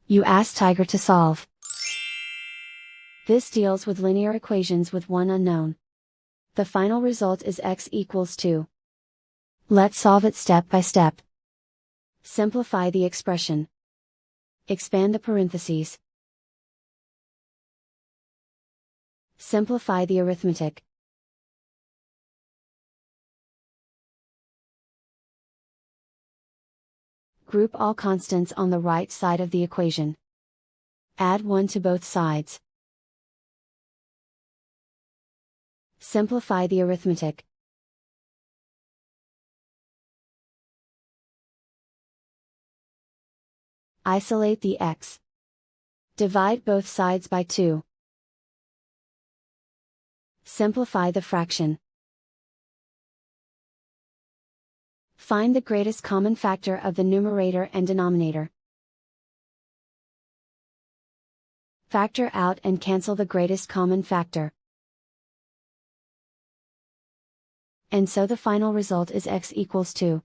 You ask Tiger to solve. This deals with linear equations with one unknown. The final result is x equals 2. Let's solve it step by step. Simplify the expression. Expand the parentheses. Simplify the arithmetic. Group all constants on the right side of the equation. Add 1 to both sides. Simplify the arithmetic. Isolate the x. Divide both sides by 2. Simplify the fraction. Find the greatest common factor of the numerator and denominator. Factor out and cancel the greatest common factor. And so the final result is x equals 2.